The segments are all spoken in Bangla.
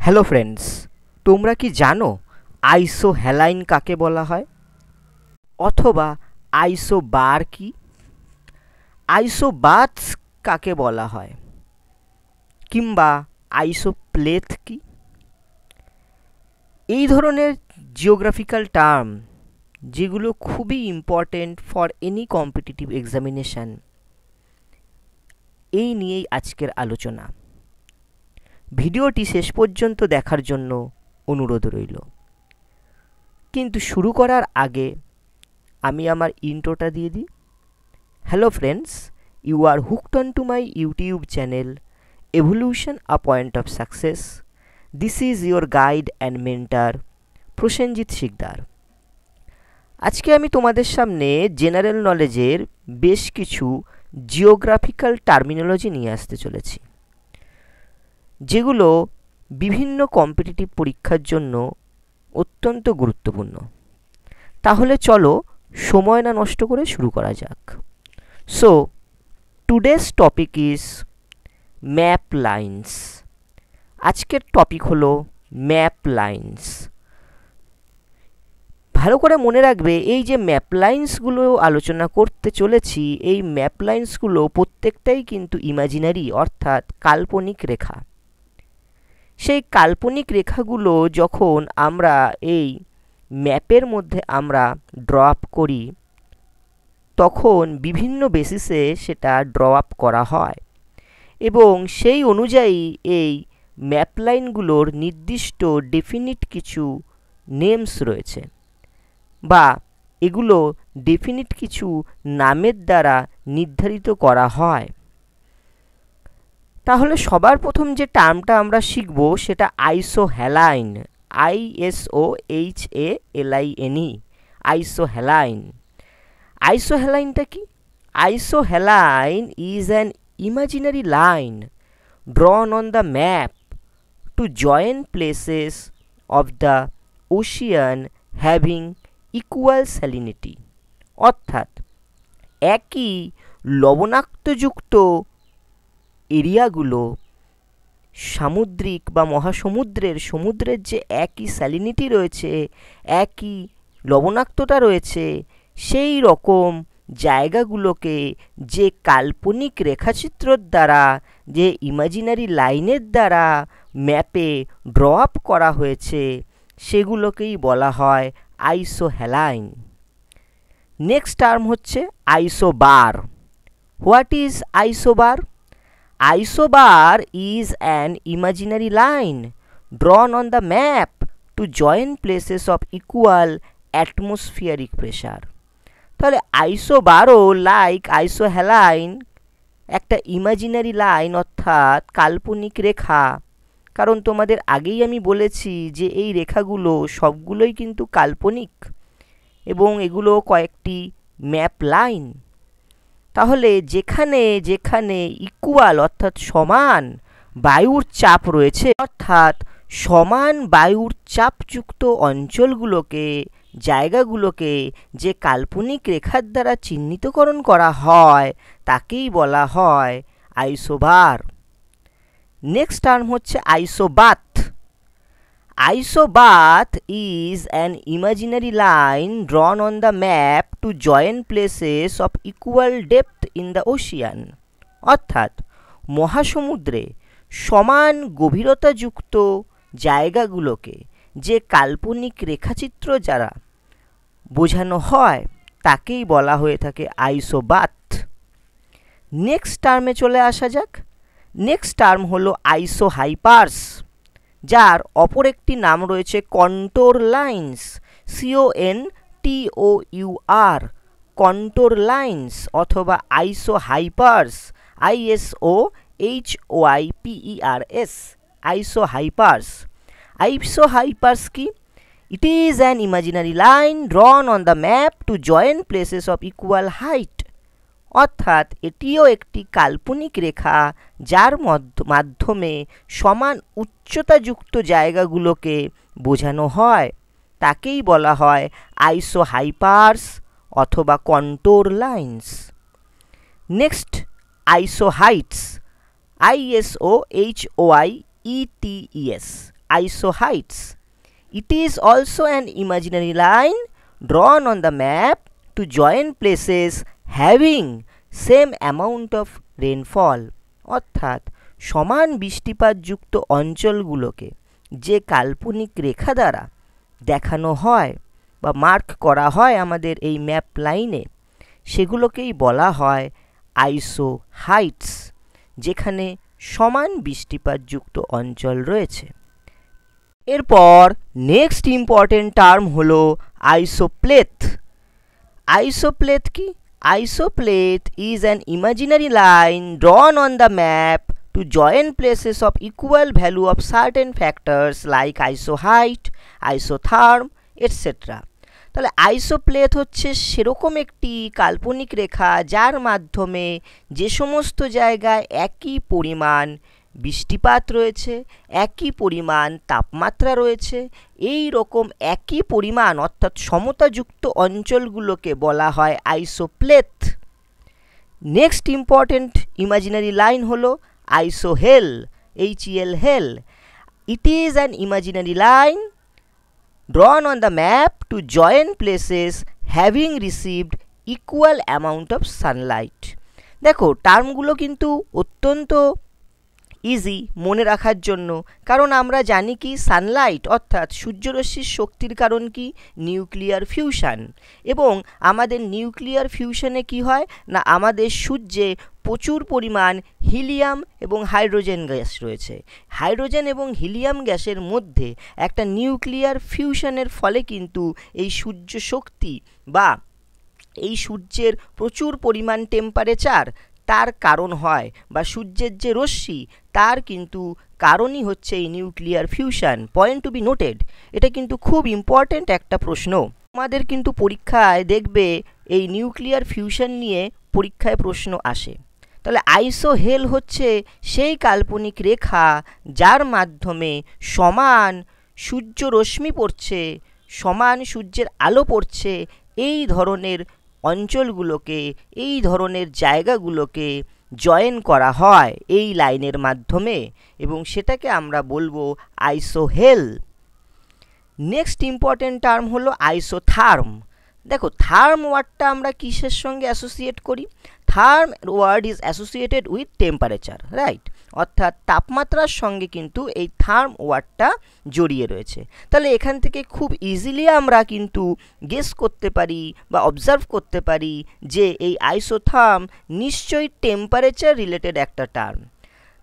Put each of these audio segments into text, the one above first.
হ্যালো ফ্রেন্ডস, তোমরা কি জানো আইসোহ্যালাইন কাকে বলা হয়? অথবা আইসোবার কি? আইসোবাথস কাকে বলা হয়? কিংবা আইসোপ্লেথ কি? এই ধরনের জিওগ্রাফিক্যাল টার্ম যেগুলো খুবই important for any competitive examination, এই নিয়েই আজকের আলোচনা। ভিডিওটি শেষ পর্যন্ত দেখার জন্য অনুরোধ রইল। কিন্তু শুরু করার আগে আমি আমার ইন্ট্রোটা দিয়ে দিই। Hello friends, you are hooked on to my YouTube channel evolution a point of success. This is your guide and mentor Prosenjit Sikdar. আজকে আমি তোমাদের সামনে জেনারেল নলেজের বেশ কিছু জিওগ্রাফিক্যাল টার্মিনোলজি নিয়ে আসতে চলেছি, যেগুলো বিভিন্ন কম্পিটিটিভ পরীক্ষার জন্য অত্যন্ত গুরুত্বপূর্ণ। তাহলে চলো সময় না নষ্ট করে শুরু করা যাক। So today's topic is map lines. আজকের টপিক হলো ম্যাপ লাইন্স। ভালো করে মনে রাখবে, এই যে ম্যাপ লাইন্সগুলো আলোচনা করতে চলেছি, এই ম্যাপ লাইন্সগুলো প্রত্যেকটাই কিন্তু ইমাজিনারি, অর্থাৎ কাল্পনিক রেখা। সেই কাল্পনিক রেখাগুলো যখন আমরা এই ম্যাপের মধ্যে আমরা ড্র আপ করি, তখন বিভিন্ন বেসিসে সেটা ড্র আপ করা হয় এবং সেই অনুযায়ী এই ম্যাপ লাইনগুলোর নির্দিষ্ট ডেফিনিট কিছু নেমস রয়েছে, বা এগুলো ডেফিনিট কিছু নামের দ্বারা নির্ধারিত করা হয়। তাহলে সবার প্রথম যে টার্মটা আমরা শিখব সেটা আইসোহ্যালাইন। ISOHALINE, isohaline. আইসোহ্যালাইনটা কি? Isohaline is an imaginary line drawn on the map to join places of the ocean having equal salinity, অর্থাৎ একই লবণাক্তযুক্ত এরিয়াগুলো সামুদ্রিক বা সমুদ্রের যে একই স্যালিনিটি রয়েছে, একই লবণাক্ততা রয়েছে, সেই রকম জায়গাগুলোকে যে কাল্পনিক রেখাচিত্রর দ্বারা, যে ইমাজিনারি লাইনের দ্বারা ম্যাপে ড্র আপ করা হয়েছে, সেগুলোকেই বলা হয় আইসোহ্যালাইন। নেক্সট টার্ম হচ্ছে isobar. What is isobar? Isobar is an imaginary line drawn on the map to join places of equal atmospheric pressure. তাহলে আইসোবারও লাইক আইসোহ্যালাইন একটা ইমাজিনারি লাইন, অর্থাৎ কাল্পনিক রেখা। কারণ তোমাদের আগেই আমি বলেছি যে এই রেখাগুলো সবগুলোই কিন্তু কাল্পনিক এবং এগুলো কয়েকটি ম্যাপ লাইন। তাহলে যেখানে যেখানে ইকুয়াল অর্থাৎ সমান বায়ুর চাপ রয়েছে, অর্থাৎ সমান বায়ুর চাপযুক্ত অঞ্চলগুলোকে, জায়গাগুলোকে যে কাল্পনিক রেখার দ্বারা চিহ্নিতকরণ করা হয়, তাকেই বলা হয় আইসোবার। নেক্সট টার্ম হচ্ছে আইসোবাথ। Isobath is an imaginary line drawn on the map to join places of equal depth in the ocean, অর্থাৎ মহাসমুদ্রে সমান গভীরতাযুক্ত জায়গাগুলোকে যে কাল্পনিক রেখাচিত্র যারা বোঝানো হয়, তাকেই বলা হয়ে থাকে আইসোবাথ। নেক্সট টার্মে চলে আসা যাক। নেক্সট টার্ম হলো আইসোহাইপার্স, যার অপর একটি নাম রয়েছে contour lines. CONTOUR, contour lines অথবা আইসোহাইপার্স। ISOHYPERS, আইসোহাইপার্স। আইসোহাইপার্স কি? It is an imaginary line drawn on the map to join places of equal height, অর্থাৎ এটিও একটি কাল্পনিক রেখা যার মাধ্যমে সমান উচ্চতাযুক্ত জায়গাগুলোকে বোঝানো হয়, তাকেই বলা হয় আইসোহাইপার্স অথবা contour lines. Next isohyets. ISOHOIETES, isoheights. It is also an imaginary line drawn on the map to join places having same amount of rainfall. অর্থাৎ সমান বৃষ্টিপাতযুক্ত অঞ্চলগুলোকে যে কাল্পনিক রেখা দ্বারা দেখানো হয় বা মার্ক করা হয় আমাদের এই ম্যাপ লাইনে, সেগুলোকেই বলা হয় আইসোহাইটস, যেখানে সমান বৃষ্টিপাতযুক্ত অঞ্চল রয়েছে। এরপর নেক্সট ইম্পর্টেন্ট টার্ম হলো আইসোপ্লেথ। আইসোপ্লেথ কি? Isopleth is an imaginary line drawn on the map to join places of equal value of certain factors like isoheight, isotherm, etc. তাহলে আইসোপ্লেথ হচ্ছে সেরকম একটি কাল্পনিক রেখা যার মাধ্যমে যে সমস্ত জায়গায় একই পরিমাণ বৃষ্টিপাত রয়েছে, একই পরিমাণ তাপমাত্রা রয়েছে, এই রকম একই পরিমাণ অর্থাৎ সমতাযুক্ত অঞ্চলগুলোকে বলা হয় আইসোপ্লেথ। নেক্সট ইম্পর্টেন্ট ইমাজিনারি লাইন হলো isohel, hel. It is an imaginary line drawn on the map to join places having received equal amount of sunlight. দেখো টার্মগুলো কিন্তু অত্যন্ত ইজি মনে রাখার জন্য, কারণ আমরা জানি কি সানলাইট অর্থাৎ সূর্যরশ্মির শক্তির কারণ কি নিউক্লিয়ার ফিউশন, এবং আমাদের নিউক্লিয়ার ফিউশনে কি হয় না আমাদের সূর্যে প্রচুর পরিমাণ হিলিয়াম এবং হাইড্রোজেন গ্যাস রয়েছে। হাইড্রোজেন এবং হিলিয়াম গ্যাসের মধ্যে একটা নিউক্লিয়ার ফিউশনের ফলে কিন্তু এই সূর্য শক্তি বা এই সূর্যের প্রচুর পরিমাণ টেম্পারেচার তার কারণ হয়, বা সূর্যের যে রশ্মি তার কিন্তু কারণই হচ্ছে এই nuclear fusion. Point to be noted, এটা কিন্তু খুব ইম্পর্ট্যান্ট একটা প্রশ্ন। আমাদের কিন্তু পরীক্ষায় দেখবে এই নিউক্লিয়ার ফিউশন নিয়ে পরীক্ষায় প্রশ্ন আসে। তাহলে আইসোহেল হচ্ছে সেই কাল্পনিক রেখা যার মাধ্যমে সমান সূর্য রশ্মি পড়ছে, সমান সূর্যের আলো পড়ছে, এই ধরনের অঞ্চলগুলোকে, এই ধরনের জায়গাগুলোকে জয়েন করা হয় এই লাইনের মাধ্যমে, এবং সেটাকে আমরা বলবো আইসোহেল। নেক্সট ইম্পর্টেন্ট টার্ম হলো আইসোথার্ম। দেখো থার্ম ওয়ার্ডটা আমরা কিসের সঙ্গে অ্যাসোসিয়েট করি? Therm word is associated with temperature, right? অর্থাৎ তাপমাত্রার সঙ্গে কিন্তু এই থার্ম ওয়ার্ডটা জড়িয়ে রয়েছে। তাহলে এখান থেকে খুব ইজিলি আমরা কিন্তু গেস করতে পারি বা অবজার্ভ করতে পারি যে এই আইসোথার্ম নিশ্চয়ই টেম্পারেচার রিলেটেড একটা টার্ম।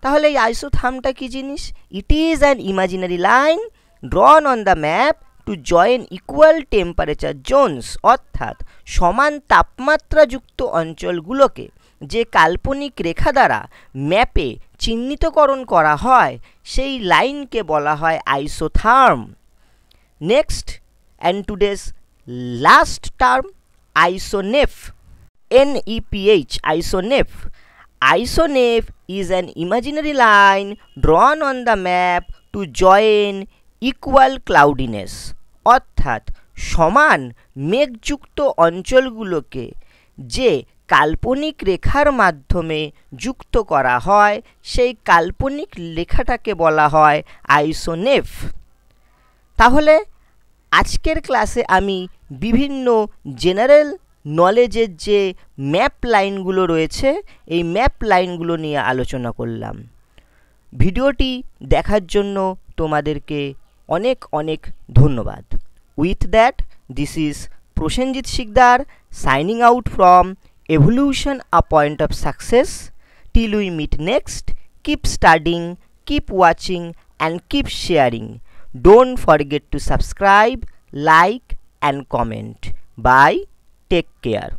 তাহলে এই আইসোথার্মটা কি জিনিস? It is an imaginary line drawn on the map to join equal temperature Jones, অর্থাৎ সমান তাপমাত্রাযুক্ত অঞ্চলগুলোকে যে কাল্পনিক রেখা দ্বারা ম্যাপে চিহ্নিতকরণ করা হয় সেই লাইনকে বলা হয় isotherm. Next and today's last term isoneph, NEPH, isoneph. Isonef is an imaginary line drawn on the map to join equal cloudiness, অর্থাৎ সমান মেঘযুক্ত অঞ্চলগুলোকে যে কাল্পনিক রেখার মাধ্যমে যুক্ত করা হয় সেই কাল্পনিক রেখাটাকে বলা হয় আইসোনেফ। তাহলে আজকের ক্লাসে আমি বিভিন্ন জেনারেল নলেজের যে ম্যাপ লাইনগুলো রয়েছে এই ম্যাপ লাইনগুলো নিয়ে আলোচনা করলাম। ভিডিওটি দেখার জন্য তোমাদেরকে অনেক অনেক ধন্যবাদ। With that this is Prosenjit Sikdar signing out from Evolution, a point of success. Till we meet next, keep studying, keep watching and keep sharing. Don't forget to subscribe, like and comment. Bye. Take care.